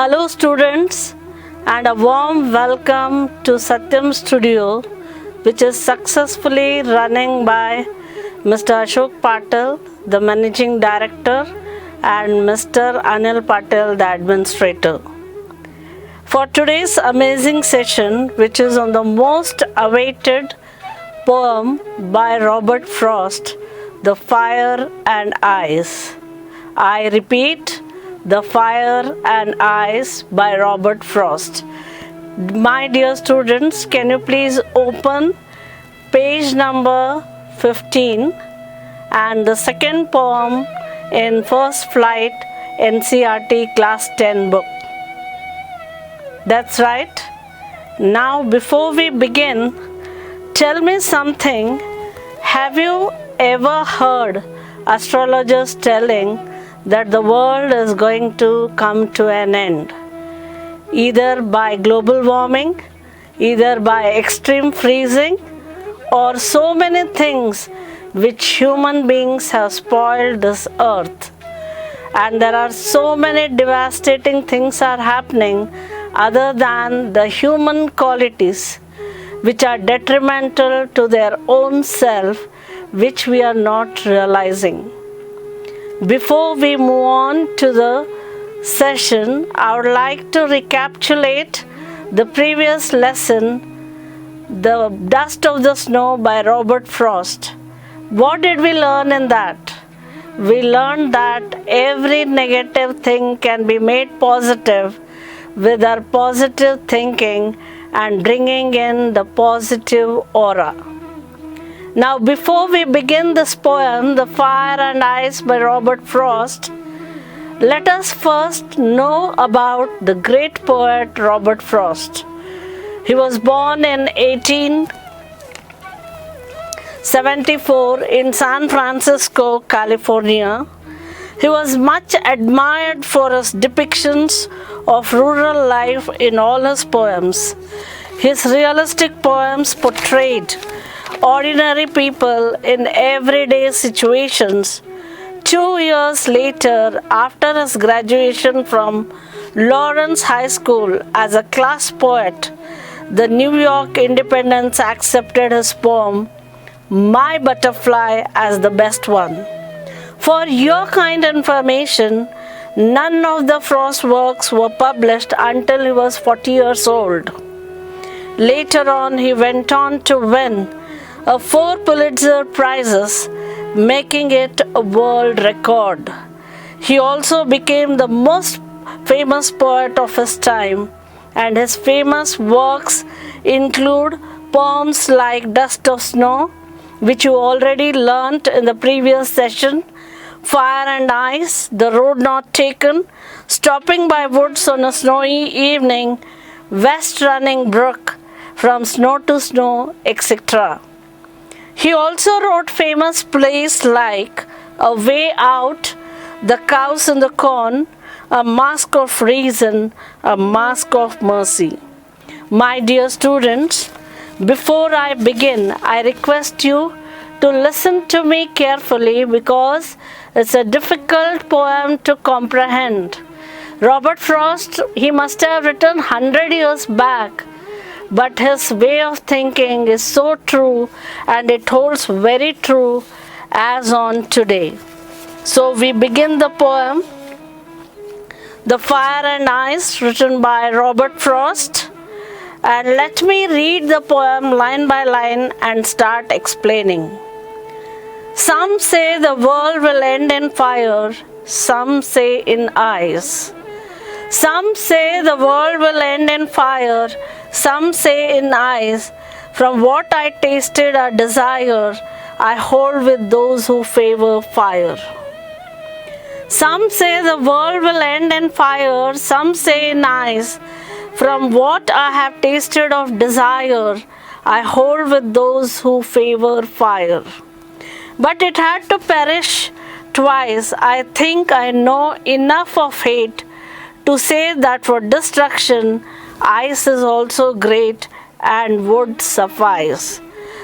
Hello students, and a warm welcome to SATYAM studio, which is successfully running by Mr. Ashok Patel, the Managing Director, and Mr. Anil Patel, the Administrator. For today's amazing session, which is on the most awaited poem by Robert Frost, The Fire and Ice. I repeat, The Fire and Ice by Robert Frost. My dear students, can you please open page number 15 and the second poem in First Flight NCERT Class 10 book. That's right. Now before we begin, tell me something. Have you ever heard astrologers telling that the world is going to come to an end, either by global warming, either by extreme freezing, or so many things which human beings have spoiled this earth? And there are so many devastating things are happening other than the human qualities which are detrimental to their own self, which we are not realizing. Before we move on to the session, I would like to recapitulate the previous lesson, The Dust of the Snow by Robert Frost. What did we learn in that? We learned that every negative thing can be made positive with our positive thinking and bringing in the positive aura. Now, before we begin this poem, The Fire and Ice by Robert Frost, let us first know about the great poet Robert Frost. He was born in 1874 in San Francisco, California. He was much admired for his depictions of rural life in all his poems. His realistic poems portrayed ordinary people in everyday situations. 2 years later, after his graduation from Lawrence High School as a class poet, the New York Independent accepted his poem, My Butterfly, as the best one. For your kind information, none of the Frost works were published until he was 40 years old. Later on, he went on to win 4 Pulitzer Prizes, making it a world record. He also became the most famous poet of his time, and his famous works include poems like Dust of Snow, which you already learnt in the previous session, Fire and Ice, The Road Not Taken, Stopping by Woods on a Snowy Evening, West Running Brook, From Snow to Snow, etc. He also wrote famous plays like A Way Out, The Cows in the Corn, A Mask of Reason, A Mask of Mercy. My dear students, before I begin, I request you to listen to me carefully because it's a difficult poem to comprehend. Robert Frost, he must have written 100 years back, but his way of thinking is so true, and it holds very true as on today. So we begin the poem, The Fire and Ice, written by Robert Frost. And let me read the poem line by line and start explaining. Some say the world will end in fire, some say in ice. Some say the world will end in fire, some say in ice. From what I tasted or desire, I hold with those who favor fire. Some say the world will end in fire, some say in ice. From what I have tasted of desire, I hold with those who favor fire. But it had to perish twice. I think I know enough of hate to say that for destruction, ice is also great and would suffice.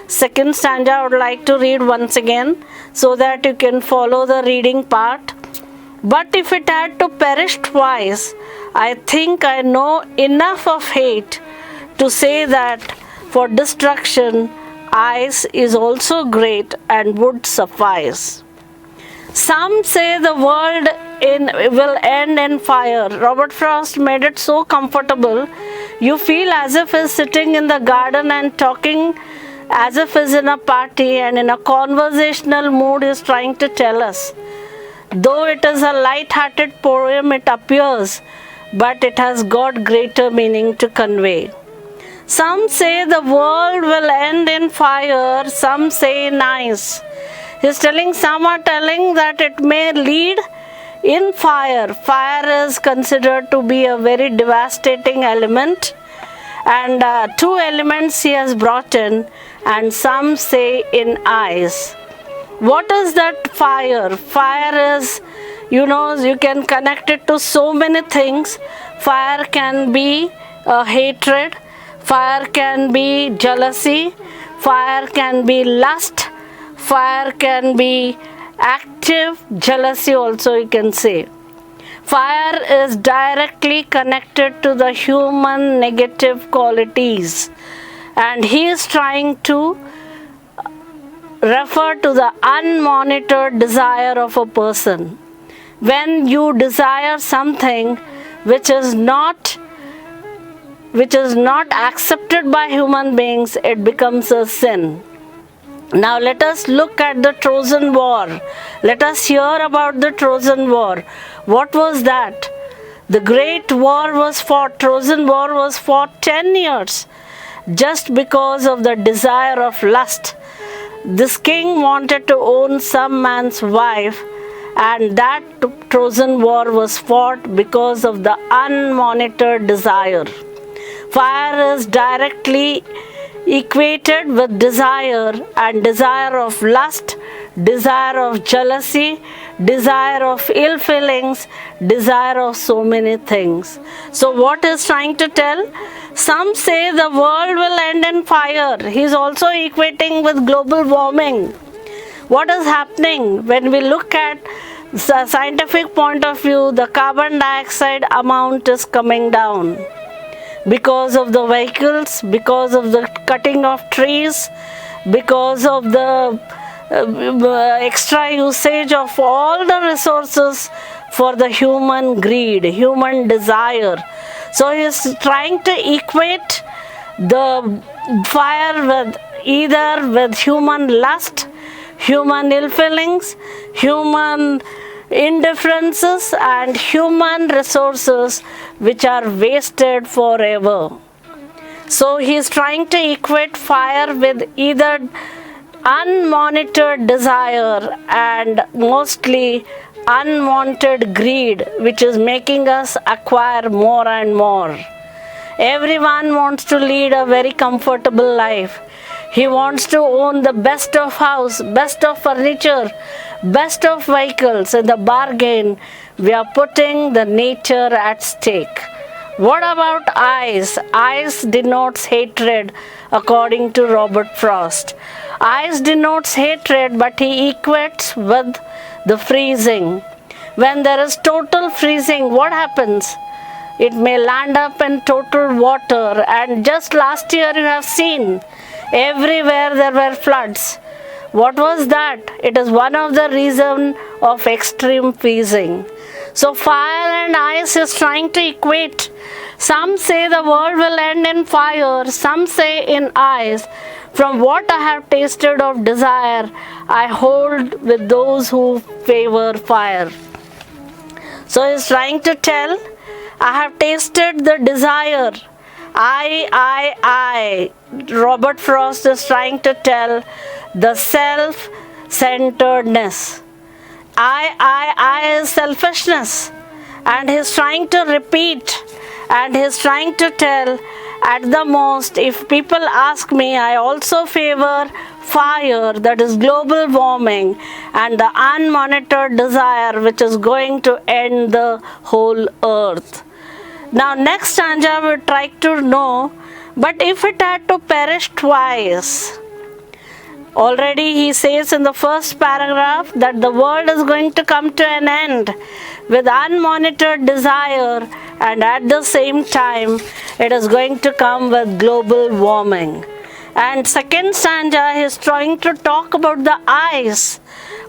Second stanza I would like to read once again so that you can follow the reading part. But if it had to perish twice, I think I know enough of hate to say that for destruction, ice is also great and would suffice. Some say the world will end in fire. Robert Frost made it so comfortable. You feel as if he's sitting in the garden and talking as if he's in a party, and in a conversational mood he's trying to tell us. Though it is a light-hearted poem, it appears, but it has got greater meaning to convey. Some say the world will end in fire, some say in ice. Some are telling that it may lead in fire. Fire is considered to be a very devastating element, and two elements he has brought in, and some say in ice. What is that fire? Fire is, you can connect it to so many things. Fire can be hatred, fire can be jealousy, fire can be lust, fire can be active jealousy also, you can say. Fire is directly connected to the human negative qualities, and he is trying to refer to the unmonitored desire of a person. When you desire something which is not accepted by human beings, it becomes a sin. Now let us look at the Trojan War. Let us hear about the Trojan War. What was that? The great war was fought, Trojan War was fought 10 years just because of the desire of lust. This king wanted to own some man's wife, and that Trojan War was fought because of the unmonitored desire. Fire is directly equated with desire, and desire of lust, desire of jealousy, desire of ill feelings, desire of so many things. So what is trying to tell? Some say the world will end in fire. He is also equating with global warming. What is happening? When we look at the scientific point of view, the carbon dioxide amount is coming down because of the vehicles, because of the cutting of trees, because of the extra usage of all the resources for the human greed, human desire. So he is trying to equate the fire with either with human lust, human ill feelings, human indifferences, and human resources which are wasted forever. So he is trying to equate fire with either unmonitored desire and mostly unwanted greed, which is making us acquire more and more. Everyone wants to lead a very comfortable life. He wants to own the best of house, best of furniture, best of vehicles. In the bargain, we are putting the nature at stake. What about ice? Ice denotes hatred, according to Robert Frost. Ice denotes hatred, but he equates with the freezing. When there is total freezing, what happens? It may land up in total water, and just last year you have seen everywhere there were floods. What was that? It is one of the reasons of extreme freezing. So fire and ice is trying to equate. Some say the world will end in fire, some say in ice. From what I have tasted of desire, I hold with those who favor fire. So he is trying to tell, I have tasted the desire. I. Robert Frost is trying to tell the self-centeredness. I is selfishness. And he's trying to repeat, and he's trying to tell, at the most, if people ask me, I also favor fire, that is global warming, and the unmonitored desire which is going to end the whole earth. Now next stanza we try to know, but if it had to perish twice, Already he says in the first paragraph that the world is going to come to an end with unmonitored desire, and at the same time it is going to come with global warming. And second stanza, he is trying to talk about the eyes.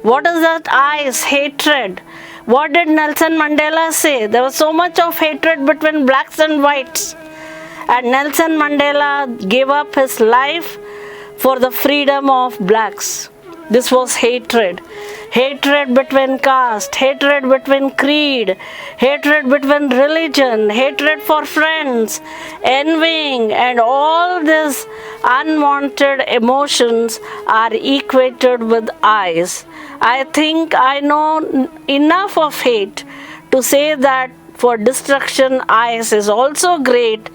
What is that eyes? Hatred. What did Nelson Mandela say? There was so much of hatred between blacks and whites. And Nelson Mandela gave up his life for the freedom of blacks. This was hatred. Hatred between caste, hatred between creed, hatred between religion, hatred for friends, envying, and all these unwanted emotions are equated with eyes. I think I know enough of hate to say that for destruction, eyes is also great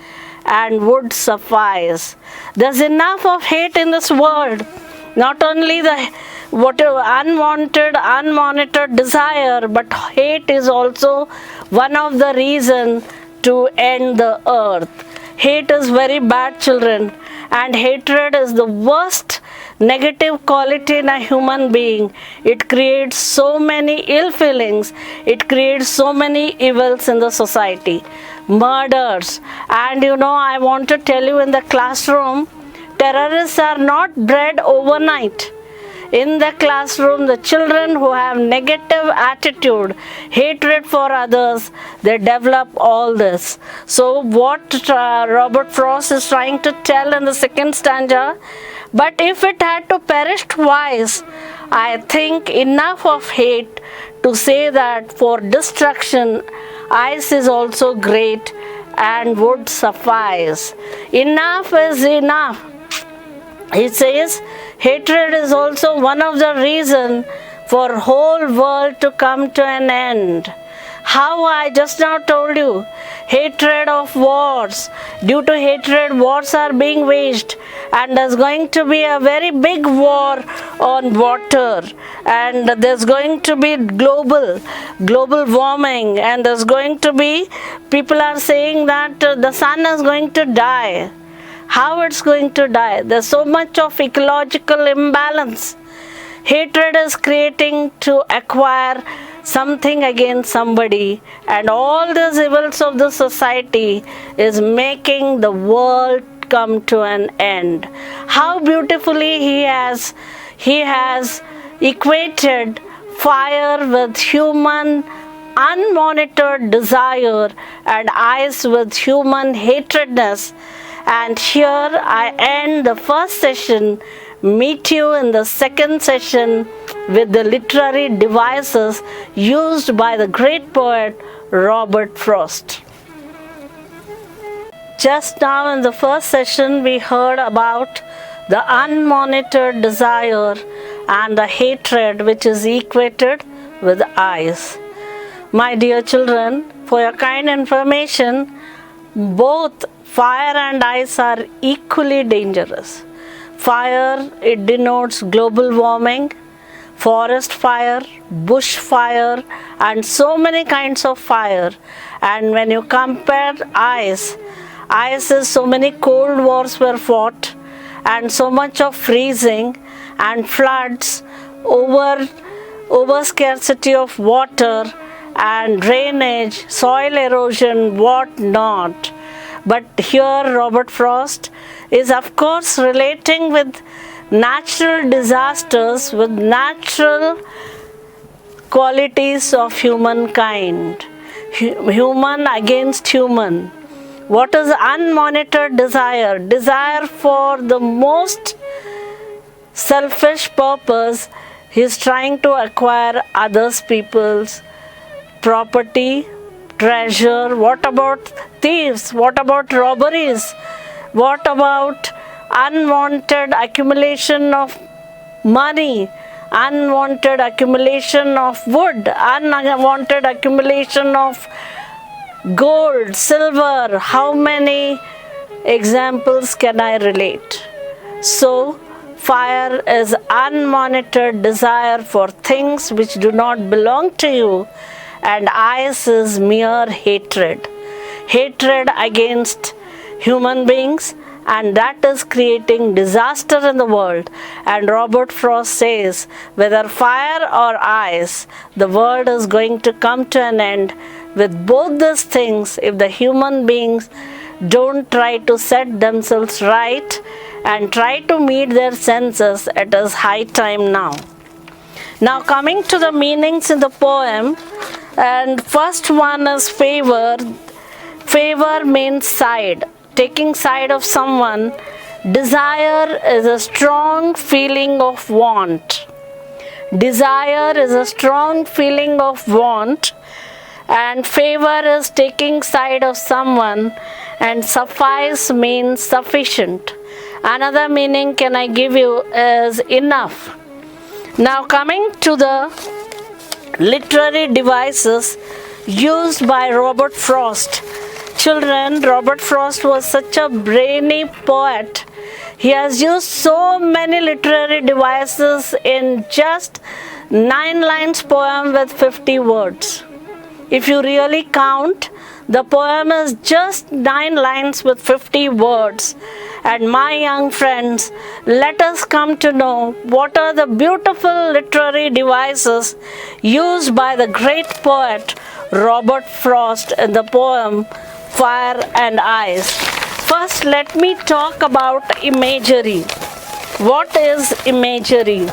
and would suffice. There's enough of hate in this world. Not only the unwanted, unmonitored desire, but hate is also one of the reasons to end the earth. Hate is very bad, children, and hatred is the worst negative quality in a human being. It creates so many ill feelings, it creates so many evils in the society. Murders, and I want to tell you, in the classroom, terrorists are not bred overnight. In the classroom, the children who have negative attitude, hatred for others, they develop all this. So what Robert Frost is trying to tell in the second stanza, but if it had to perish twice, I think enough of hate to say that for destruction, ice is also great and would suffice. Enough is enough. He says hatred is also one of the reasons for whole world to come to an end. How I just now told you, hatred of wars. Due to hatred, wars are being waged, and there's going to be a very big war on water, and there's going to be global warming, and there's going to be, people are saying that the sun is going to die. How it's going to die? There's so much of ecological imbalance. Hatred is creating to acquire something against somebody, and all these evils of the society is making the world come to an end. How beautifully he has equated fire with human unmonitored desire and ice with human hatredness. And here I end the first session. Meet you in the second session with the literary devices used by the great poet Robert Frost. Just now in the first session we heard about the unmonitored desire and the hatred which is equated with ice. My dear children, for your kind information, both fire and ice are equally dangerous. Fire, it denotes global warming, forest fire, bush fire, and so many kinds of fire. And when you compare ice is so many cold wars were fought, and so much of freezing and floods, over scarcity of water and drainage, soil erosion, what not. But here Robert Frost is of course relating with natural disasters, with natural qualities of humankind. Human against human. What is unmonitored desire? Desire for the most selfish purpose. He is trying to acquire others people's property, treasure. What about thieves? What about robberies? What about unwanted accumulation of money, unwanted accumulation of wood, unwanted accumulation of gold, silver? How many examples can I relate? So, fire is unmonitored desire for things which do not belong to you, and ice is mere hatred. Hatred against human beings and that is creating disaster in the world. And Robert Frost says, whether fire or ice, the world is going to come to an end with both these things if the human beings don't try to set themselves right and try to meet their senses. It is high time now. Now coming to the meanings in the poem, and first one is favor. Favor means side, taking side of someone. Desire is a strong feeling of want. Desire is a strong feeling of want, and favor is taking side of someone, and suffice means sufficient. Another meaning can I give you is enough. Now coming to the literary devices used by Robert Frost. Children, Robert Frost was such a brainy poet. He has used so many literary devices in just 9 lines poem with 50 words. If you really count, the poem is just 9 lines with 50 words. And my young friends, let us come to know what are the beautiful literary devices used by the great poet Robert Frost in the poem Fire and Ice. First, let me talk about imagery. What is imagery?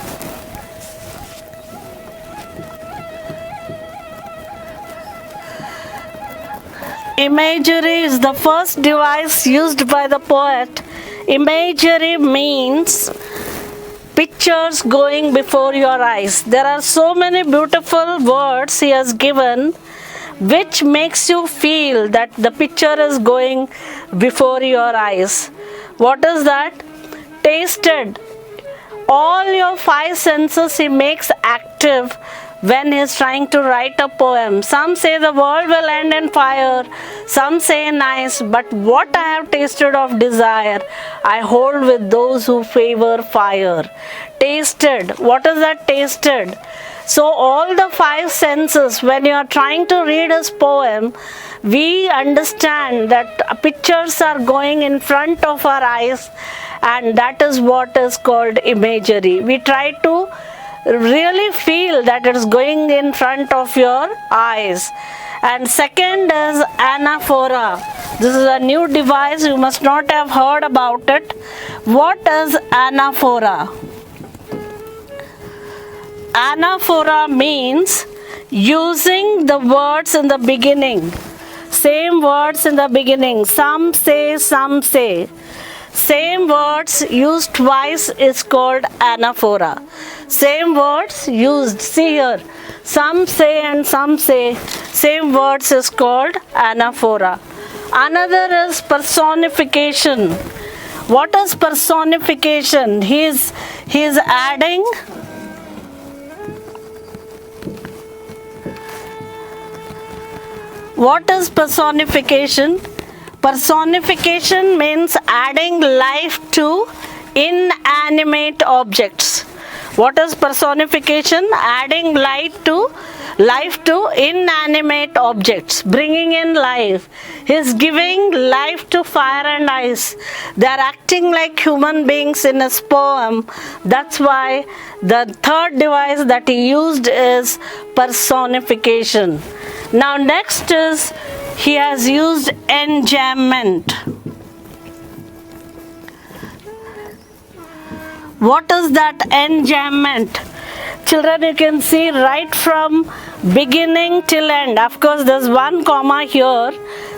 Imagery is the first device used by the poet. Imagery means pictures going before your eyes. There are so many beautiful words he has given which makes you feel that the picture is going before your eyes. What is that? Tasted. All your 5 senses he makes active when he is trying to write a poem. Some say the world will end in fire, some say nice, but what I have tasted of desire, I hold with those who favor fire. Tasted. What is that tasted? So all the 5 senses, when you are trying to read his poem, we understand that pictures are going in front of our eyes, and that is what is called imagery. We try to really feel that it is going in front of your eyes. And second is anaphora. This is a new device, you must not have heard about it. What is anaphora? Anaphora means using the words in the beginning. Same words in the beginning. Some say, some say. Same words used twice is called anaphora. Same words used. See here. Some say and some say. Same words is called anaphora. Another is personification. What is personification? He is adding What is personification? Personification means adding life to inanimate objects. What is personification? Adding life to inanimate objects, bringing in life. He is giving life to fire and ice. They are acting like human beings in his poem. That's why the third device that he used is personification. Now next is he has used enjambment. What is that enjambment? Children, you can see right from beginning till end. Of course, there's one comma here,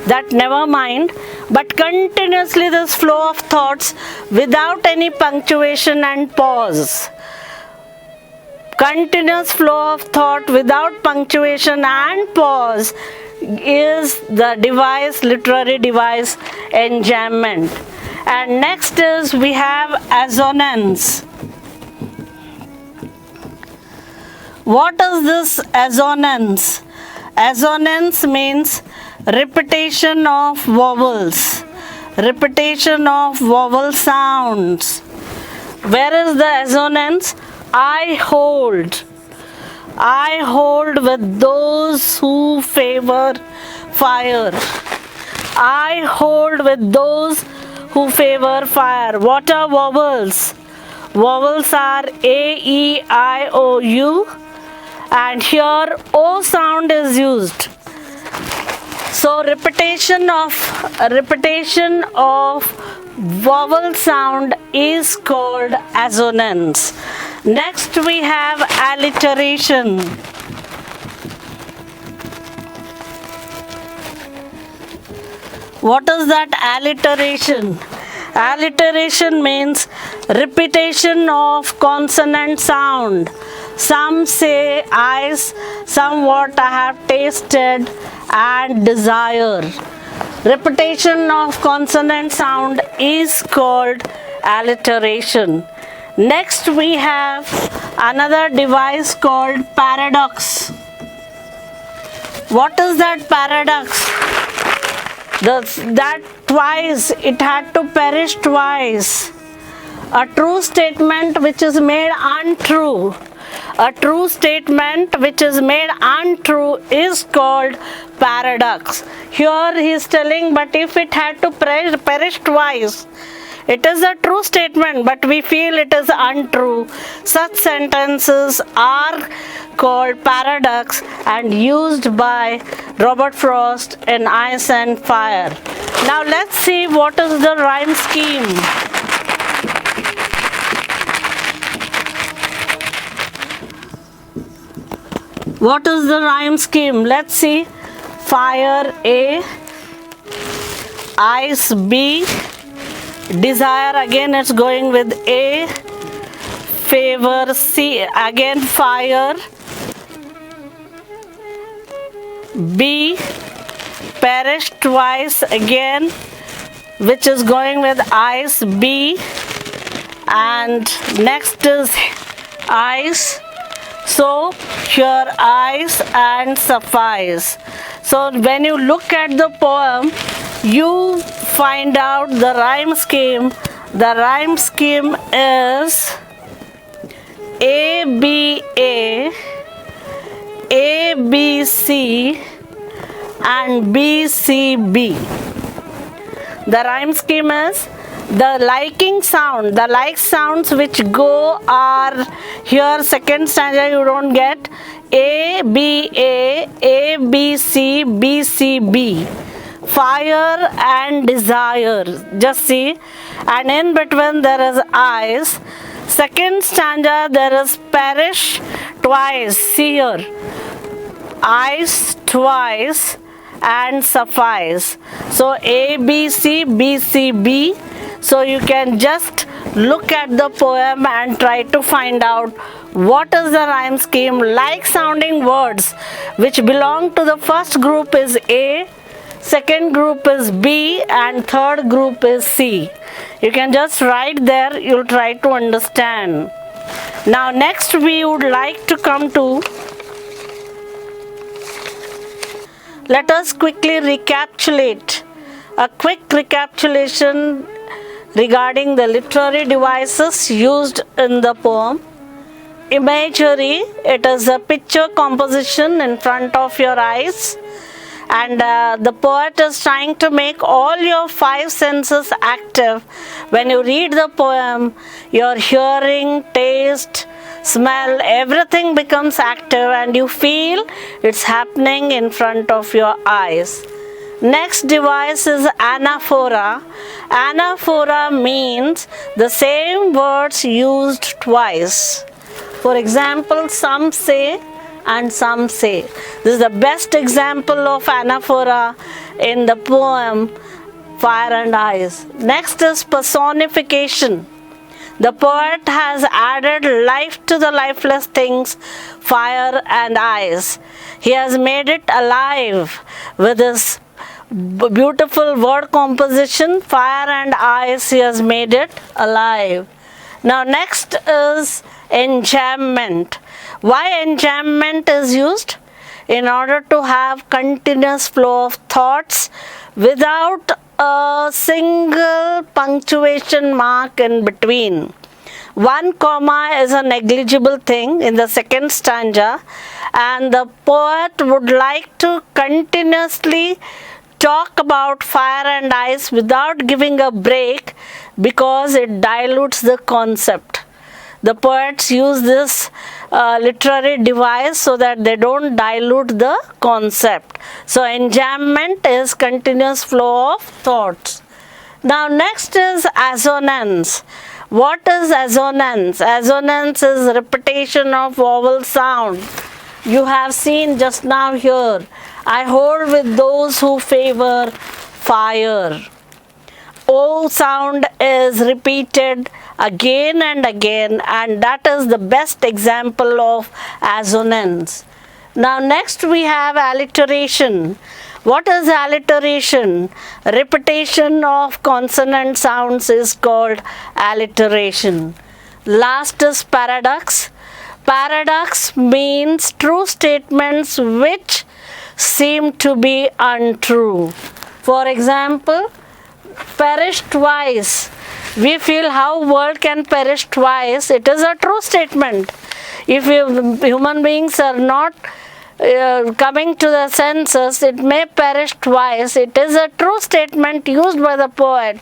that never mind. But continuously this flow of thoughts without any punctuation and pause. Continuous flow of thought without punctuation and pause is the device, literary device, enjambment. And next is we have assonance. What is this assonance? Assonance means repetition of vowels. Repetition of vowel sounds. Where is the assonance? I hold with those who favor fire. I hold with those who favor fire. What are vowels? Vowels are A, E, I, O, U, and here O sound is used. So repetition of vowel sound is called assonance. Next we have alliteration. What is that alliteration? Alliteration means repetition of consonant sound. Some say eyes, somewhat I have tasted, and desire. Repetition of consonant sound is called alliteration. Next we have another device called paradox. What is that paradox? That twice, it had to perish twice. A true statement which is made untrue. A true statement which is made untrue is called paradox. Here he is telling, but if it had to perish twice, it is a true statement, but we feel it is untrue. Such sentences are called paradox and used by Robert Frost in Ice and Fire. Now let's see what is the rhyme scheme. What is the rhyme scheme? Let's see. Fire A, ice B, desire again it's going with A, favor C, again fire, B, perish twice again, which is going with ice B, and next is ice. So here ice and suffice. So when you look at the poem, you find out the rhyme scheme. The rhyme scheme is A, B, A, B, C, and B, C, B. The rhyme scheme is the liking sound, the like sounds which go are here second stanza you don't get A, B, B, C, B, C, B. Fire and desire, just see, and in between there is eyes. Second stanza there is perish twice, see here, eyes twice and suffice. So A, B, C, B, C, B. So you can just look at the poem and try to find out what is the rhyme scheme. Like sounding words which belong to the first group is A, second group is B, and third group is C. You can just write there, you'll try to understand. Now next we would like to come to, let us quickly recapitulate. A quick recapitulation regarding the literary devices used in the poem. Imagery, it is a picture composition in front of your eyes, and the poet is trying to make all your five senses active. When you read the poem, your hearing, taste, smell, everything becomes active and you feel it's happening in front of your eyes. Next device is anaphora. Anaphora means the same words used twice. For example, some say and some say. This is the best example of anaphora in the poem Fire and Ice. Next is personification. The poet has added life to the lifeless things, fire and ice. He has made it alive with his beautiful word composition, fire and ice. He has made it alive. Now next is enjambment. Why enjambment is used? In order to have continuous flow of thoughts without a single punctuation mark in between. One comma is a negligible thing in the second stanza, and the poet would like to continuously talk about fire and ice without giving a break because it dilutes the concept. The poets use this literary device so that they don't dilute the concept. So enjambment is continuous flow of thoughts. Now next is assonance. What is assonance? Assonance is repetition of vowel sound. You have seen just now here, I hold with those who favor fire. O sound is repeated again and again, and that is the best example of assonance. Now next we have alliteration. What is alliteration? Repetition of consonant sounds is called alliteration. Last is paradox. Paradox means true statements which seem to be untrue. For example, perish twice. We feel how world can perish twice. It is a true statement. If human beings are not coming to the senses, it may perish twice. It is a true statement used by the poet,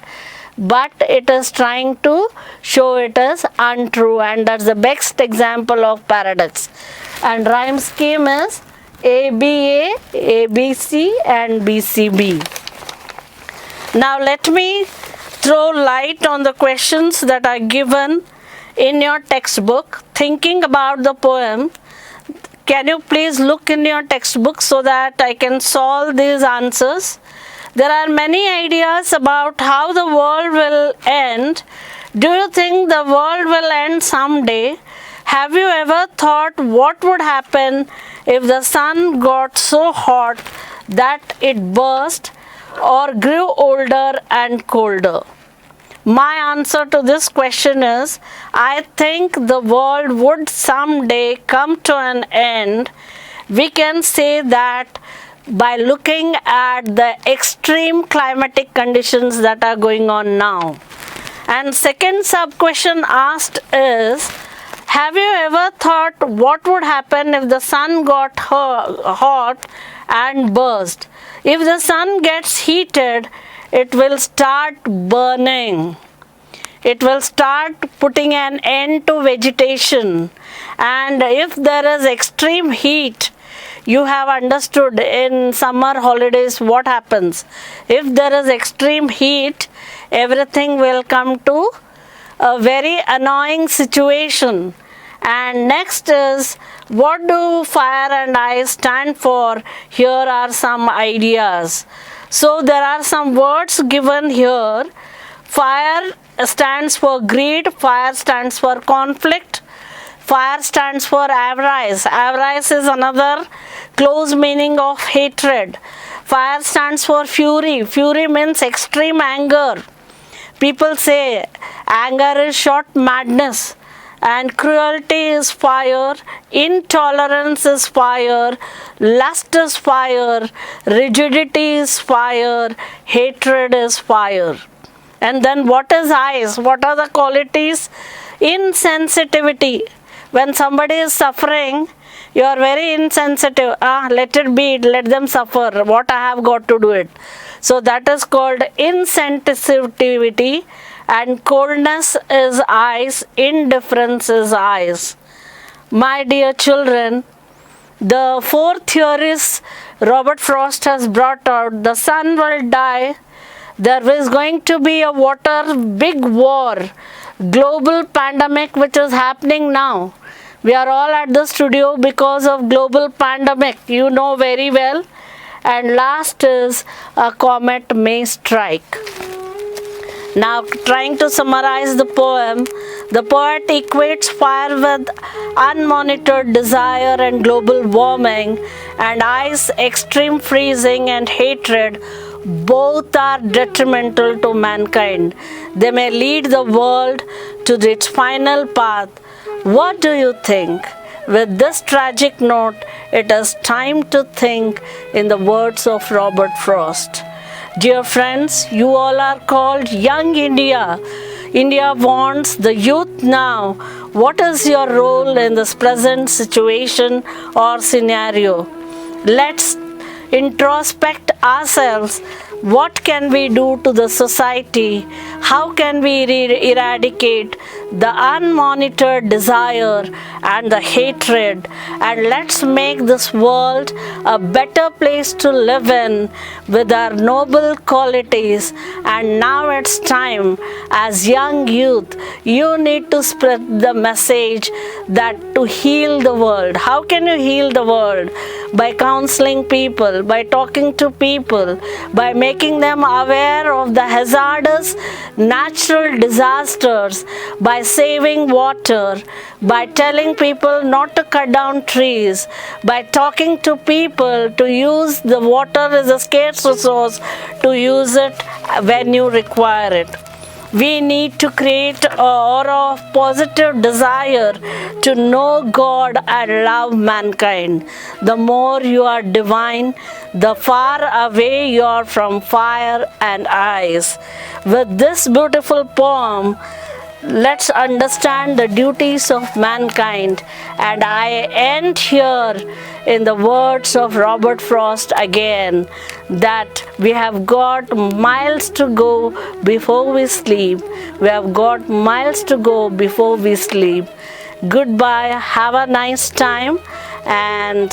but it is trying to show it as untrue, and that's the best example of paradox. And rhyme scheme is ABA, ABC and BCB. Now let me throw light on the questions that are given in your textbook. Thinking about the poem, can you please look in your textbook so that I can solve these answers? There are many ideas about how the world will end. Do you think the world will end someday? Have you ever thought what would happen if the sun got so hot that it burst or grew older and colder? My answer to this question is, I think the world would someday come to an end. We can say that by looking at the extreme climatic conditions that are going on now. And second sub question asked is, have you ever thought what would happen if the sun got hot and burst? If the sun gets heated, it will start burning. It will start putting an end to vegetation. And if there is extreme heat, you have understood in summer holidays what happens. If there is extreme heat, everything will come to a very annoying situation. And next is, what do fire and ice stand for? Here are some ideas. So there are some words given here. Fire stands for greed, fire stands for conflict, fire stands for avarice. Avarice is another close meaning of hatred. Fire stands for fury. Fury means extreme anger. People say anger is short madness. And cruelty is fire, intolerance is fire, lust is fire, rigidity is fire, hatred is fire. And then what is ice? What are the qualities? Insensitivity. When somebody is suffering, you are very insensitive. Let it be, let them suffer. What I have got to do it. So that is called insensitivity. And coldness is ice, indifference is ice. My dear children, the fourth theorist Robert Frost has brought out, the sun will die. There is going to be a big war, global pandemic which is happening now. We are all at the studio because of global pandemic, you know very well. And last is a comet may strike. Now, trying to summarize the poem, the poet equates fire with unmonitored desire and global warming, and ice, extreme freezing and hatred. Both are detrimental to mankind. They may lead the world to its final path. What do you think? With this tragic note, it is time to think in the words of Robert Frost. Dear friends, you all are called Young India. India wants the youth now. What is your role in this present situation or scenario? Let's introspect ourselves. What can we do to the society? How can we eradicate the unmonitored desire and the hatred? And let's make this world a better place to live in with our noble qualities. And now it's time, as young youth, you need to spread the message that to heal the world. How can you heal the world? By counseling people, by talking to people, by making them aware of the hazardous natural disasters, by saving water, by telling people not to cut down trees, by talking to people to use the water as a scarce resource, to use it when you require it. We need to create an aura of positive desire to know God and love mankind. The more you are divine, the far away you are from fire and ice. With this beautiful poem, let's understand the duties of mankind. And I end here in the words of Robert Frost again, that we have got miles to go before we sleep. We have got miles to go before we sleep. Goodbye, have a nice time. And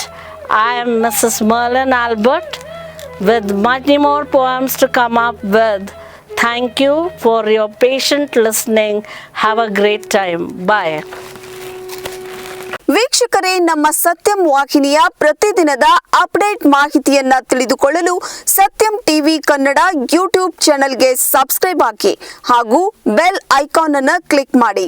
I am Mrs. MERLYN Albert with many more poems to come up with. Thank you for your patient listening. Have a great time. Bye. ವೀಕ್ಷಕರೇ, ನಮ್ಮ ಸತ್ಯಂ ವಾಹಿನಿಯ ಪ್ರತಿದಿನದ update ಮಾಹಿತಿಯನ್ನ ತಿಳಿದುಕೊಳ್ಳಲು ಸತ್ಯಂ TV Kannada YouTube ಚಾನೆಲ್ಗೆ subscribe ಆಗಿ ಹಾಗೂ ಬೆಲ್ ಐಕಾನ್ ಅನ್ನು ಕ್ಲಿಕ್ ಮಾಡಿ.